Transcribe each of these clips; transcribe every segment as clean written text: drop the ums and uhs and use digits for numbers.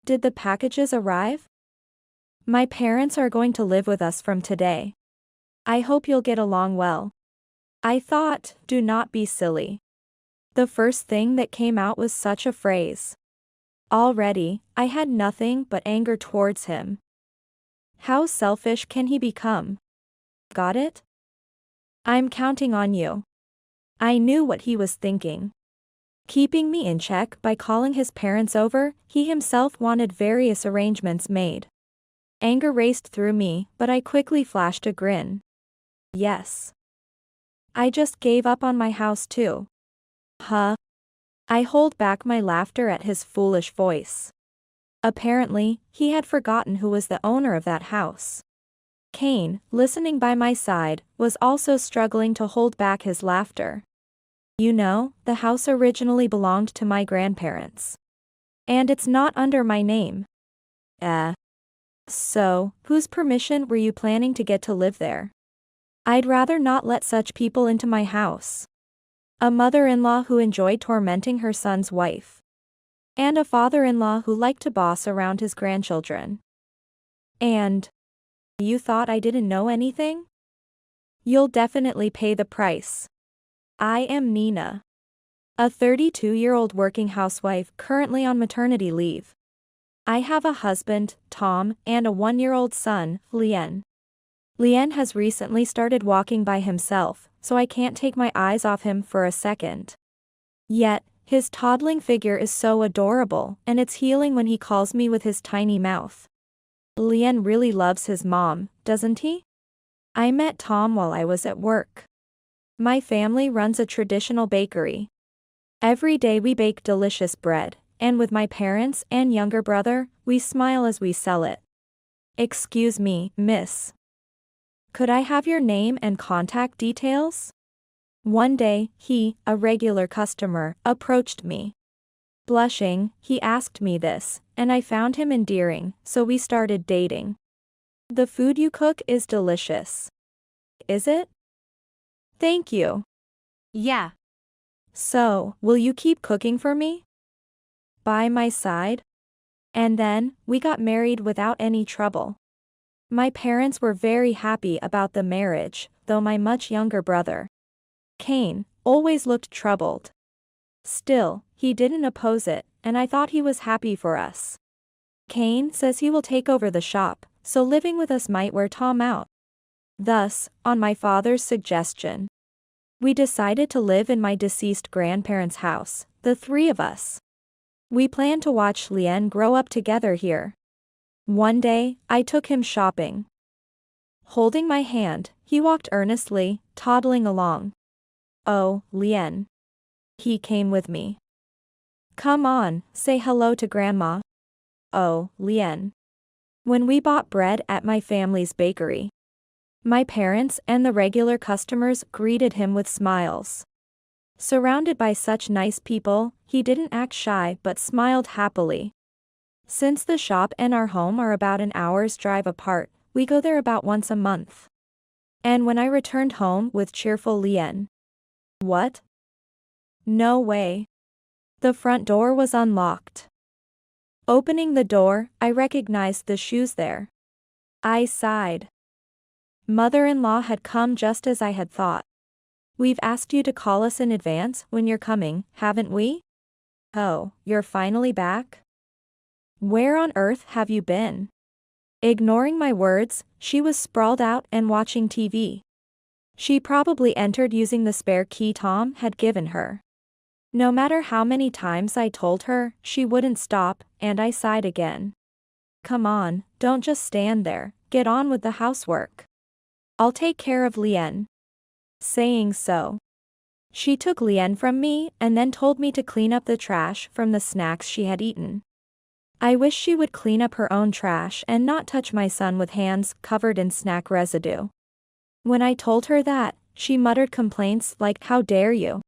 Did the packages arrive? My parents are going to live with us from today. I hope you'll get along well. I thought, do not be silly. The first thing that came out was such a phrase. Already, I had nothing but anger towards him. How selfish can he become? Got it? I'm counting on you. I knew what he was thinking. Keeping me in check by calling his parents over, he himself wanted various arrangements made. Anger raced through me, but I quickly flashed a grin. Yes. I just gave up on my house too. Huh? I hold back my laughter at his foolish voice. Apparently, he had forgotten who was the owner of that house. Kane, listening by my side, was also struggling to hold back his laughter. You know, the house originally belonged to my grandparents. And it's not under my name. So, whose permission were you planning to get to live there? I'd rather not let such people into my house. A mother-in-law who enjoyed tormenting her son's wife. And a father-in-law who liked to boss around his grandchildren. And you thought I didn't know anything? You'll definitely pay the price. I am Nina. A 32-year-old working housewife currently on maternity leave. I have a husband, Tom, and a 1-year-old son, Lien. Lien has recently started walking by himself, so I can't take my eyes off him for a second. Yet, his toddling figure is so adorable, and it's healing when he calls me with his tiny mouth. Lien really loves his mom, doesn't he? I met Tom while I was at work. My family runs a traditional bakery. Every day we bake delicious bread, and with my parents and younger brother, we smile as we sell it. Excuse me, miss. Could I have your name and contact details? One day, he, a regular customer, approached me. Blushing, he asked me this, and I found him endearing, so we started dating. The food you cook is delicious. Is it? Thank you. Yeah. So, will you keep cooking for me? By my side? And then, we got married without any trouble. My parents were very happy about the marriage, though my much younger brother, Kane, always looked troubled. Still, he didn't oppose it, and I thought he was happy for us. Kane says he will take over the shop, so living with us might wear Tom out. Thus, on my father's suggestion, we decided to live in my deceased grandparents' house, the three of us. We plan to watch Lien grow up together here. One day, I took him shopping. Holding my hand, he walked earnestly, toddling along. Oh, Lien. He came with me. Come on, say hello to Grandma. Oh, Lien. When we bought bread at my family's bakery, my parents and the regular customers greeted him with smiles. Surrounded by such nice people, he didn't act shy but smiled happily. Since the shop and our home are about an hour's drive apart, we go there about once a month. And when I returned home with cheerful Lien. What? No way. The front door was unlocked. Opening the door, I recognized the shoes there. I sighed. Mother-in-law had come just as I had thought. We've asked you to call us in advance when you're coming, haven't we? Oh, you're finally back? Where on earth have you been? Ignoring my words, she was sprawled out and watching TV. She probably entered using the spare key Tom had given her. No matter how many times I told her, she wouldn't stop, and I sighed again. Come on, don't just stand there, get on with the housework. I'll take care of Lien. Saying so, she took Lien from me and then told me to clean up the trash from the snacks she had eaten. I wish she would clean up her own trash and not touch my son with hands covered in snack residue. When I told her that, she muttered complaints like, "How dare you?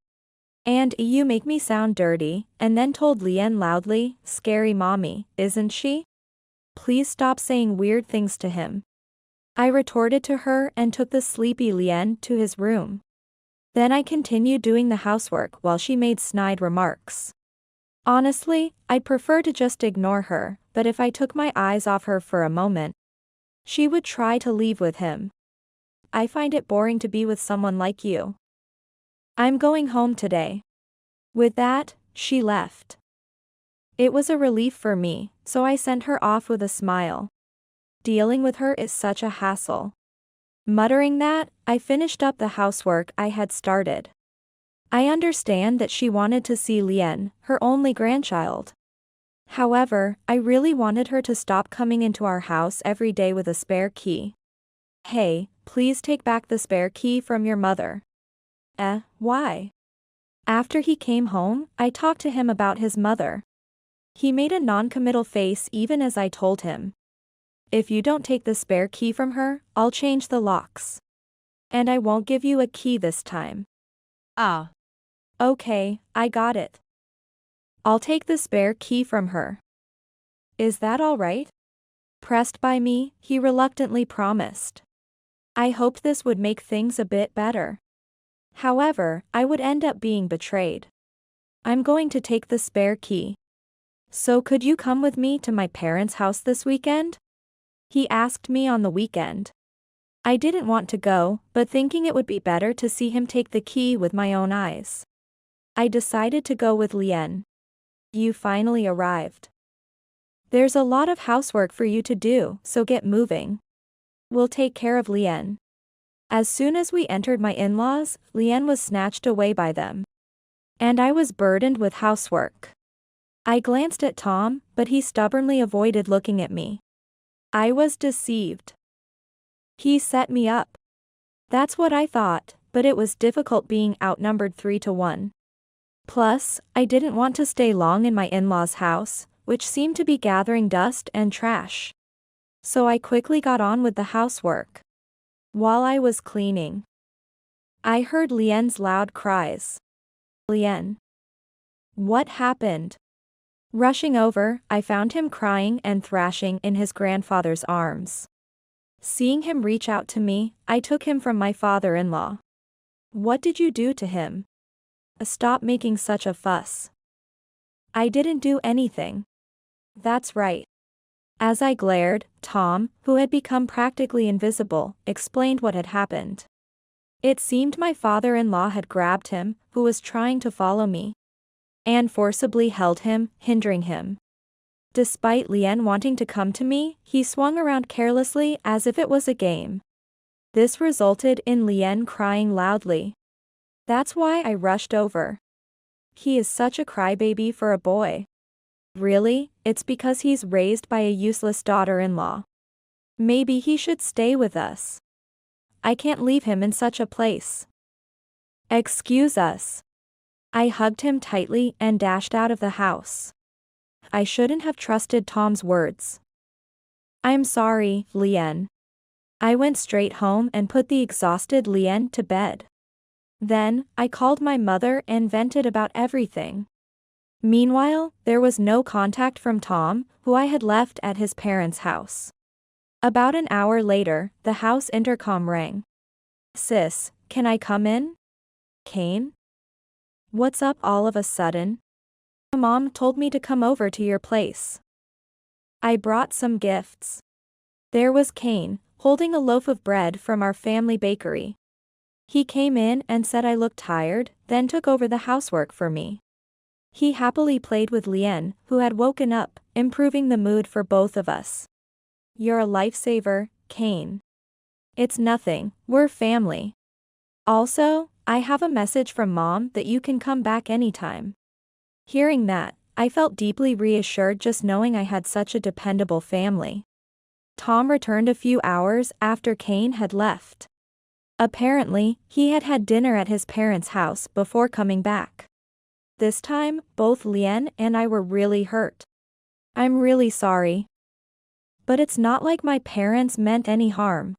And you make me sound dirty," and then told Lien loudly, "Scary mommy, isn't she? Please stop saying weird things to him." I retorted to her and took the sleepy Lien to his room. Then I continued doing the housework while she made snide remarks. Honestly, I'd prefer to just ignore her, but if I took my eyes off her for a moment, she would try to leave with him. I find it boring to be with someone like you. I'm going home today. With that, she left. It was a relief for me, so I sent her off with a smile. Dealing with her is such a hassle. Muttering that, I finished up the housework I had started. I understand that she wanted to see Lien, her only grandchild. However, I really wanted her to stop coming into our house every day with a spare key. Hey, please take back the spare key from your mother. Why? After he came home, I talked to him about his mother. He made a non-committal face even as I told him. If you don't take the spare key from her, I'll change the locks. And I won't give you a key this time. Ah. Okay, I got it. I'll take the spare key from her. Is that all right? Pressed by me, he reluctantly promised. I hoped this would make things a bit better. However, I would end up being betrayed. I'm going to take the spare key. So could you come with me to my parents' house this weekend? He asked me on the weekend. I didn't want to go, but thinking it would be better to see him take the key with my own eyes, I decided to go with Lien. You finally arrived. There's a lot of housework for you to do, so get moving. We'll take care of Lien. As soon as we entered my in-laws, Lien was snatched away by them. And I was burdened with housework. I glanced at Tom, but he stubbornly avoided looking at me. I was deceived. He set me up. That's what I thought, but it was difficult being outnumbered 3-1. Plus, I didn't want to stay long in my in-laws' house, which seemed to be gathering dust and trash. So I quickly got on with the housework. While I was cleaning, I heard Lien's loud cries. Lien. What happened? Rushing over, I found him crying and thrashing in his grandfather's arms. Seeing him reach out to me, I took him from my father-in-law. What did you do to him? Stop making such a fuss. I didn't do anything. That's right. As I glared, Tom, who had become practically invisible, explained what had happened. It seemed my father-in-law had grabbed him, who was trying to follow me, and forcibly held him, hindering him. Despite Lien wanting to come to me, he swung around carelessly as if it was a game. This resulted in Lien crying loudly. That's why I rushed over. He is such a crybaby for a boy. Really, it's because he's raised by a useless daughter-in-law. Maybe he should stay with us. I can't leave him in such a place. Excuse us. I hugged him tightly and dashed out of the house. I shouldn't have trusted Tom's words. I'm sorry, Lien. I went straight home and put the exhausted Lien to bed. Then, I called my mother and vented about everything. Meanwhile, there was no contact from Tom, who I had left at his parents' house. About an hour later, the house intercom rang. Sis, can I come in? Kane? What's up all of a sudden? Mom told me to come over to your place. I brought some gifts. There was Kane, holding a loaf of bread from our family bakery. He came in and said I looked tired, then took over the housework for me. He happily played with Lien, who had woken up, improving the mood for both of us. You're a lifesaver, Kane. It's nothing, we're family. Also, I have a message from Mom that you can come back anytime. Hearing that, I felt deeply reassured just knowing I had such a dependable family. Tom returned a few hours after Kane had left. Apparently, he had had dinner at his parents' house before coming back. This time, both Lien and I were really hurt. I'm really sorry. But it's not like my parents meant any harm.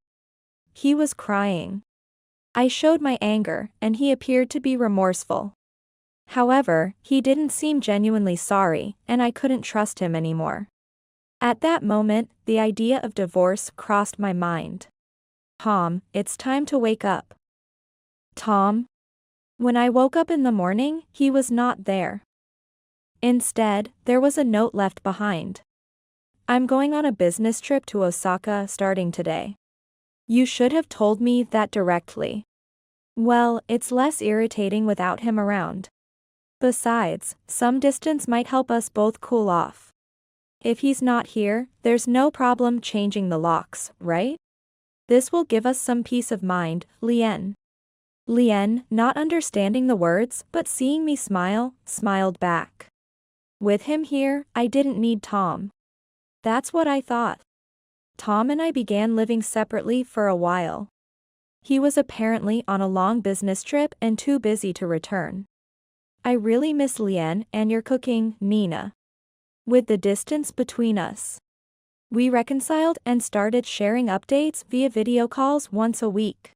He was crying. I showed my anger, and he appeared to be remorseful. However, he didn't seem genuinely sorry, and I couldn't trust him anymore. At that moment, the idea of divorce crossed my mind. Tom, it's time to wake up. Tom? When I woke up in the morning, he was not there. Instead, there was a note left behind. I'm going on a business trip to Osaka starting today. You should have told me that directly. Well, it's less irritating without him around. Besides, some distance might help us both cool off. If he's not here, there's no problem changing the locks, right? This will give us some peace of mind, Lien. Lien, not understanding the words but seeing me smile, smiled back. With him here, I didn't need Tom. That's what I thought. Tom and I began living separately for a while. He was apparently on a long business trip and too busy to return. I really miss Lien and your cooking, Nina. With the distance between us, we reconciled and started sharing updates via video calls once a week.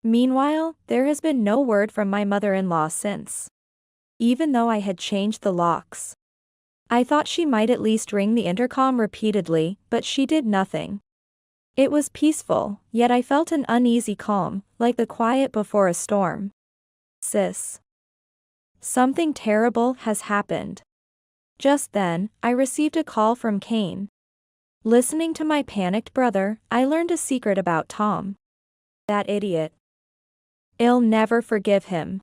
Meanwhile, there has been no word from my mother-in-law since. Even though I had changed the locks, I thought she might at least ring the intercom repeatedly, but she did nothing. It was peaceful, yet I felt an uneasy calm, like the quiet before a storm. Sis. Something terrible has happened. Just then, I received a call from Kane. Listening to my panicked brother, I learned a secret about Tom. That idiot. I'll never forgive him.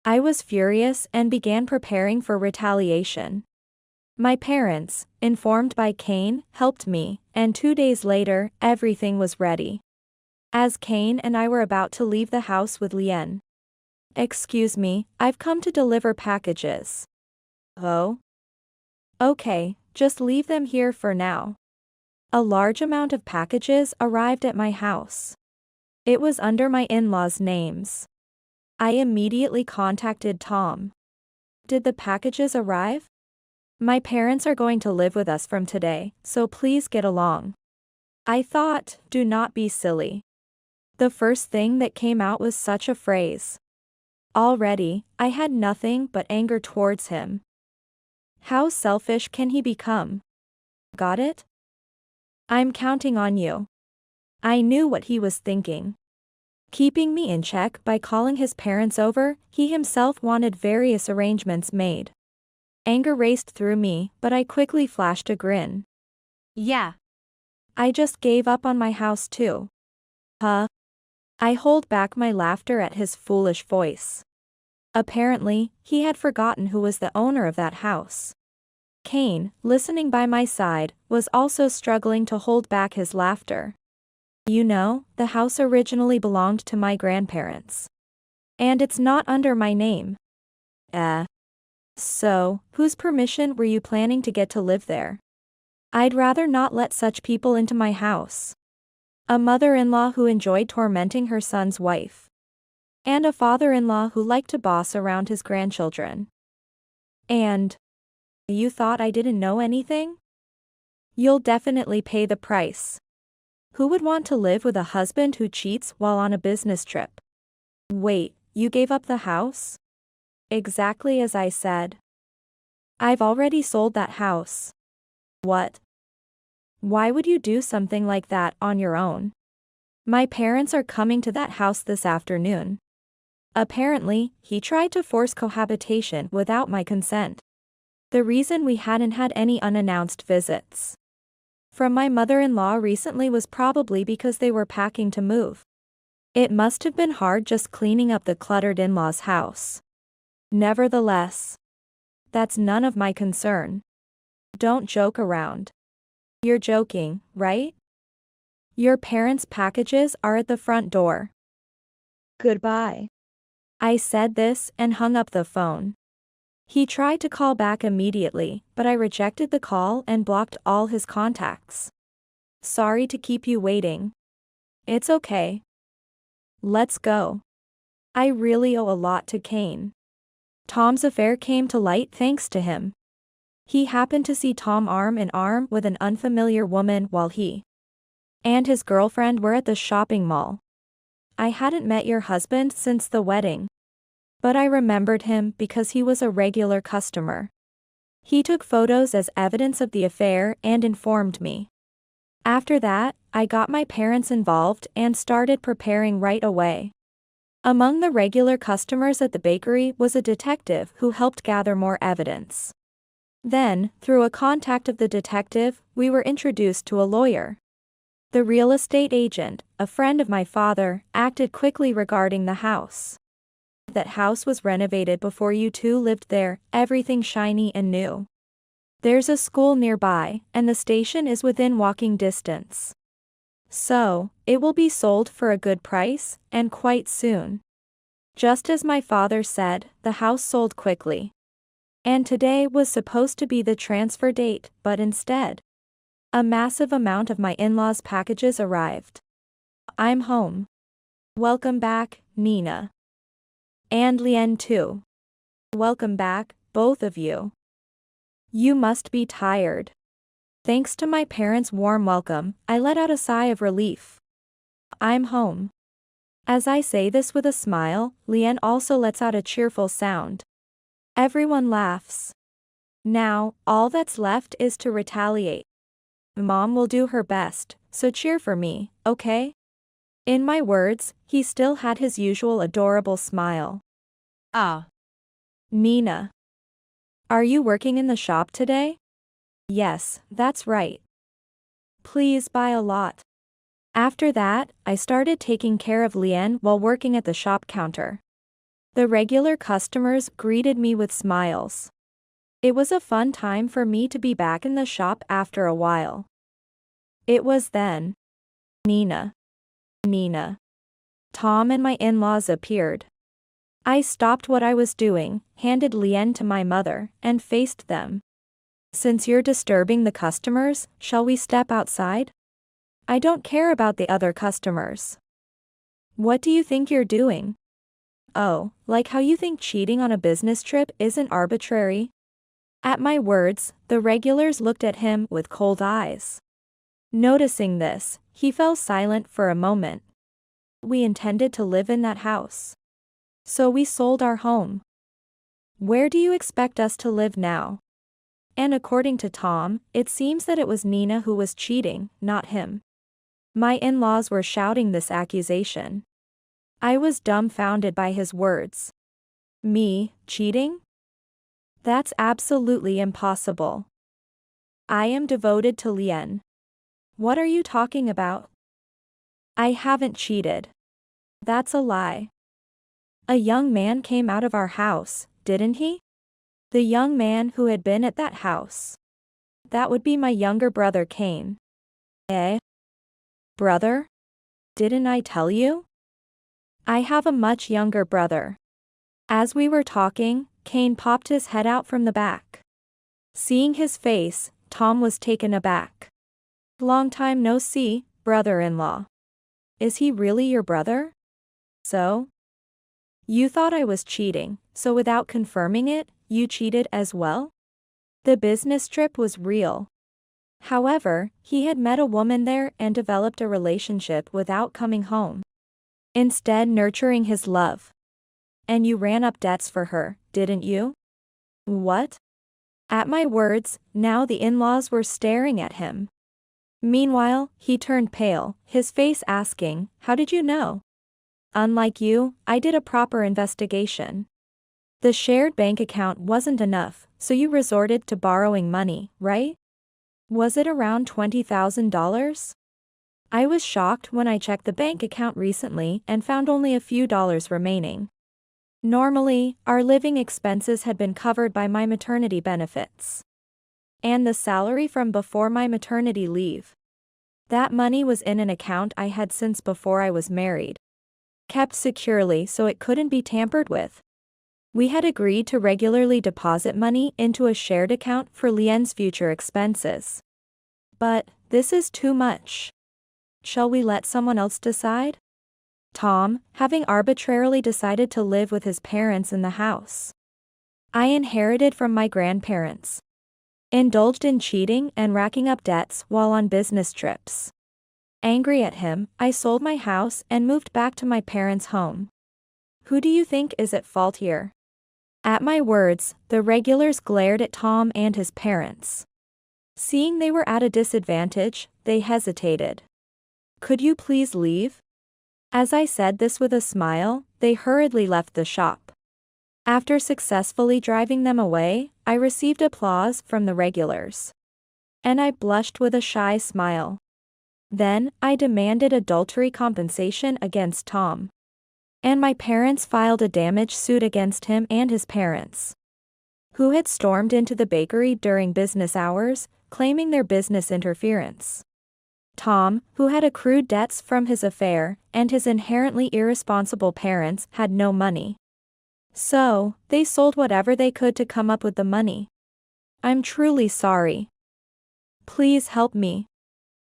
I was furious and began preparing for retaliation. My parents, informed by Kane, helped me, and 2 days later, everything was ready. As Kane and I were about to leave the house with Lien. Excuse me, I've come to deliver packages. Oh? Okay, just leave them here for now. A large amount of packages arrived at my house. It was under my in-laws' names. I immediately contacted Tom. Did the packages arrive? My parents are going to live with us from today, so please get along. I thought, do not be silly. The first thing that came out was such a phrase. Already, I had nothing but anger towards him. How selfish can he become? Got it? I'm counting on you. I knew what he was thinking. Keeping me in check by calling his parents over, he himself wanted various arrangements made. Anger raced through me, but I quickly flashed a grin. Yeah. I just gave up on my house too. Huh? I hold back my laughter at his foolish voice. Apparently, he had forgotten who was the owner of that house. Kane, listening by my side, was also struggling to hold back his laughter. You know, the house originally belonged to my grandparents. And it's not under my name. So, whose permission were you planning to get to live there? I'd rather not let such people into my house. A mother-in-law who enjoyed tormenting her son's wife. And a father-in-law who liked to boss around his grandchildren. And you thought I didn't know anything? You'll definitely pay the price. Who would want to live with a husband who cheats while on a business trip? Wait, you gave up the house? Exactly as I said. I've already sold that house. What? Why would you do something like that on your own? My parents are coming to that house this afternoon. Apparently, he tried to force cohabitation without my consent. The reason we hadn't had any unannounced visits from my mother-in-law recently was probably because they were packing to move. It must have been hard just cleaning up the cluttered in-laws' house. Nevertheless, that's none of my concern. Don't joke around. You're joking, right? Your parents' packages are at the front door. Goodbye. I said this and hung up the phone. He tried to call back immediately, but I rejected the call and blocked all his contacts. Sorry to keep you waiting. It's okay. Let's go. I really owe a lot to Kane. Tom's affair came to light thanks to him. He happened to see Tom arm in arm with an unfamiliar woman while he and his girlfriend were at the shopping mall. I hadn't met your husband since the wedding. But I remembered him because he was a regular customer. He took photos as evidence of the affair and informed me. After that, I got my parents involved and started preparing right away. Among the regular customers at the bakery was a detective who helped gather more evidence. Then, through a contact of the detective, we were introduced to a lawyer. The real estate agent, a friend of my father, acted quickly regarding the house. That house was renovated before you two lived there, everything shiny and new. There's a school nearby, and the station is within walking distance. So, it will be sold for a good price, and quite soon. Just as my father said, the house sold quickly. And today was supposed to be the transfer date, but instead, a massive amount of my in-laws' packages arrived. I'm home. Welcome back, Nina. And Lien too. Welcome back, both of you. You must be tired. Thanks to my parents' warm welcome, I let out a sigh of relief. I'm home. As I say this with a smile, Lien also lets out a cheerful sound. Everyone laughs. Now, all that's left is to retaliate. Mom will do her best, so cheer for me, okay? In my words, he still had his usual adorable smile. Ah. Nina. Are you working in the shop today? Yes, that's right. Please buy a lot. After that, I started taking care of Lien while working at the shop counter. The regular customers greeted me with smiles. It was a fun time for me to be back in the shop after a while. It was then. Nina. Tom and my in-laws appeared. I stopped what I was doing, handed Lien to my mother, and faced them. Since you're disturbing the customers, shall we step outside? I don't care about the other customers. What do you think you're doing? Oh, like how you think cheating on a business trip isn't arbitrary? At my words, the regulars looked at him with cold eyes. Noticing this, he fell silent for a moment. We intended to live in that house. So we sold our home. Where do you expect us to live now? And according to Tom, it seems that it was Nina who was cheating, not him. My in-laws were shouting this accusation. I was dumbfounded by his words. Me, cheating? That's absolutely impossible. I am devoted to Lien. What are you talking about? I haven't cheated. That's a lie. A young man came out of our house, didn't he? The young man who had been at that house. That would be my younger brother Cain. Eh? Brother? Didn't I tell you? I have a much younger brother. As we were talking, Cain popped his head out from the back. Seeing his face, Tom was taken aback. Long time no see, brother-in-law. Is he really your brother? So? You thought I was cheating, so without confirming it, you cheated as well? The business trip was real. However, he had met a woman there and developed a relationship without coming home. Instead nurturing his love. And you ran up debts for her, didn't you? What? At my words, now the in-laws were staring at him. Meanwhile, he turned pale, his face asking, how did you know? Unlike you, I did a proper investigation. The shared bank account wasn't enough, so you resorted to borrowing money, right? Was it around $20,000? I was shocked when I checked the bank account recently and found only a few dollars remaining. Normally, our living expenses had been covered by my maternity benefits. And the salary from before my maternity leave. That money was in an account I had since before I was married. Kept securely so it couldn't be tampered with. We had agreed to regularly deposit money into a shared account for Lien's future expenses. But, this is too much. Shall we let someone else decide? Tom, having arbitrarily decided to live with his parents in the house I inherited from my grandparents. Indulged in cheating and racking up debts while on business trips. Angry at him, I sold my house and moved back to my parents' home. Who do you think is at fault here? At my words, the regulars glared at Tom and his parents. Seeing they were at a disadvantage, they hesitated. Could you please leave? As I said this with a smile, they hurriedly left the shop. After successfully driving them away, I received applause from the regulars. And I blushed with a shy smile. Then, I demanded adultery compensation against Tom. And my parents filed a damage suit against him and his parents, who had stormed into the bakery during business hours, claiming their business interference. Tom, who had accrued debts from his affair, and his inherently irresponsible parents had no money. So, they sold whatever they could to come up with the money. I'm truly sorry. Please help me.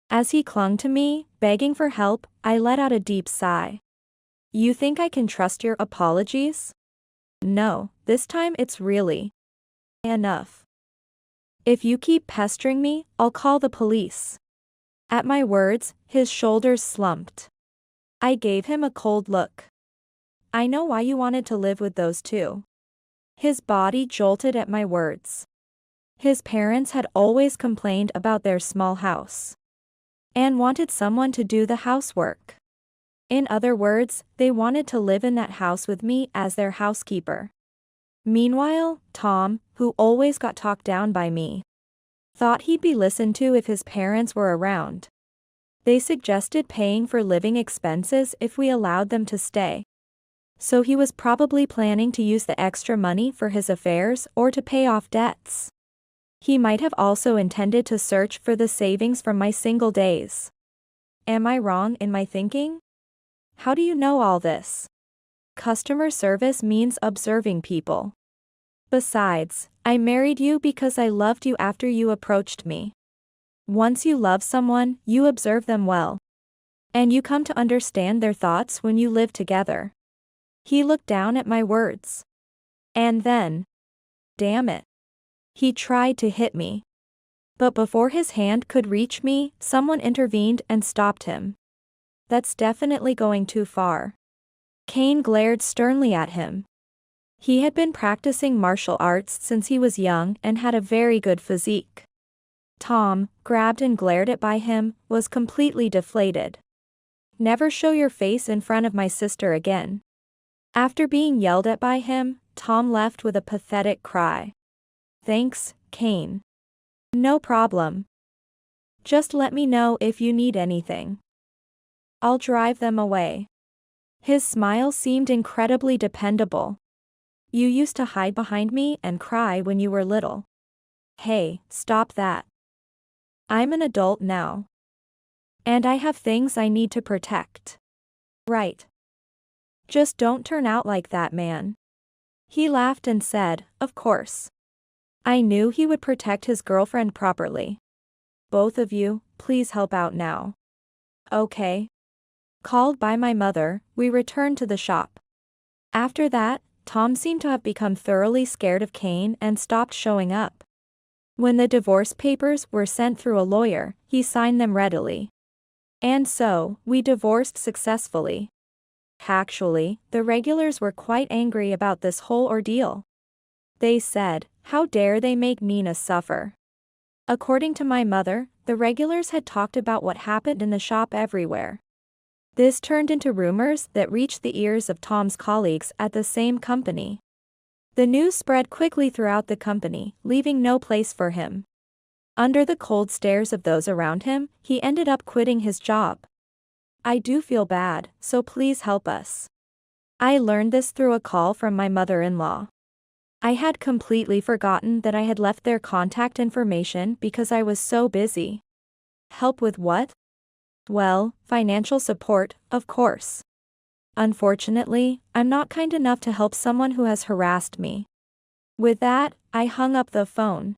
As he clung to me, begging for help, I let out a deep sigh. You think I can trust your apologies? No, this time it's really enough. If you keep pestering me, I'll call the police. At my words, his shoulders slumped. I gave him a cold look. I know why you wanted to live with those two. His body jolted at my words. His parents had always complained about their small house and wanted someone to do the housework. In other words, they wanted to live in that house with me as their housekeeper. Meanwhile, Tom, who always got talked down by me, thought he'd be listened to if his parents were around. They suggested paying for living expenses if we allowed them to stay. So he was probably planning to use the extra money for his affairs or to pay off debts. He might have also intended to search for the savings from my single days. Am I wrong in my thinking? How do you know all this? Customer service means observing people. Besides, I married you because I loved you after you approached me. Once you love someone, you observe them well. And you come to understand their thoughts when you live together. He looked down at my words. And then, damn it, he tried to hit me. But before his hand could reach me, someone intervened and stopped him. That's definitely going too far. Cain glared sternly at him. He had been practicing martial arts since he was young and had a very good physique. Tom, grabbed and glared at by him, was completely deflated. Never show your face in front of my sister again. After being yelled at by him, Tom left with a pathetic cry. Thanks, Cain. No problem. Just let me know if you need anything. I'll drive them away. His smile seemed incredibly dependable. You used to hide behind me and cry when you were little. Hey, stop that. I'm an adult now. And I have things I need to protect. Right. Just don't turn out like that, man. He laughed and said, of course. I knew he would protect his girlfriend properly. Both of you, please help out now. Okay. Called by my mother, we returned to the shop. After that, Tom seemed to have become thoroughly scared of Cain and stopped showing up. When the divorce papers were sent through a lawyer, he signed them readily. And so, we divorced successfully. Actually, the regulars were quite angry about this whole ordeal. They said, how dare they make Nina suffer? According to my mother, the regulars had talked about what happened in the shop everywhere. This turned into rumors that reached the ears of Tom's colleagues at the same company. The news spread quickly throughout the company, leaving no place for him. Under the cold stares of those around him, he ended up quitting his job. I do feel bad, so please help us. I learned this through a call from my mother-in-law. I had completely forgotten that I had left their contact information because I was so busy. Help with what? Well, financial support, of course. Unfortunately, I'm not kind enough to help someone who has harassed me. With that, I hung up the phone.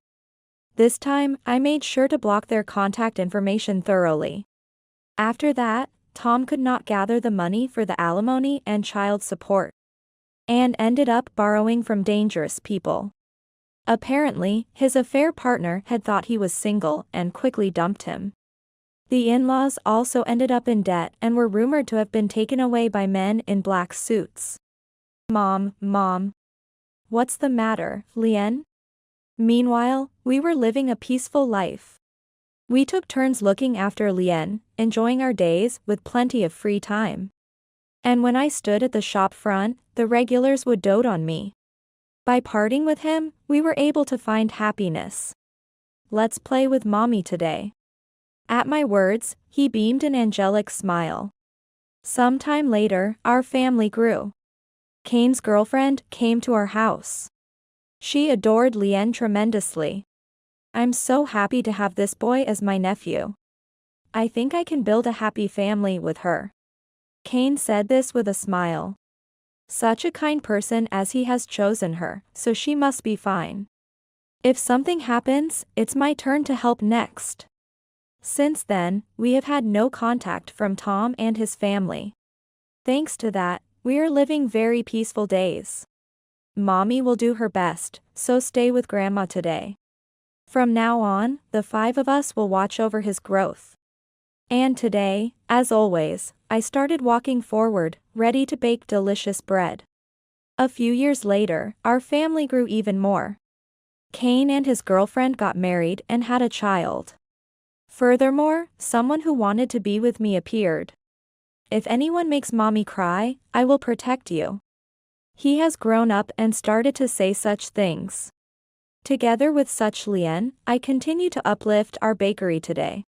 This time, I made sure to block their contact information thoroughly. After that, Tom could not gather the money for the alimony and child support, and ended up borrowing from dangerous people. Apparently, his affair partner had thought he was single and quickly dumped him. The in-laws also ended up in debt and were rumored to have been taken away by men in black suits. Mom. What's the matter, Lien? Meanwhile, we were living a peaceful life. We took turns looking after Lien, enjoying our days with plenty of free time. And when I stood at the shop front, the regulars would dote on me. By parting with him, we were able to find happiness. Let's play with mommy today. At my words, he beamed an angelic smile. Sometime later, our family grew. Kane's girlfriend came to our house. She adored Lien tremendously. I'm so happy to have this boy as my nephew. I think I can build a happy family with her. Kane said this with a smile. Such a kind person as he has chosen her, so she must be fine. If something happens, it's my turn to help next. Since then, we have had no contact from Tom and his family. Thanks to that, we are living very peaceful days. Mommy will do her best, so stay with Grandma today. From now on, the 5 of us will watch over his growth. And today, as always, I started walking forward, ready to bake delicious bread. A few years later, our family grew even more. Kane and his girlfriend got married and had a child. Furthermore, someone who wanted to be with me appeared. If anyone makes mommy cry, I will protect you. He has grown up and started to say such things. Together with such Lien, I continue to uplift our bakery today.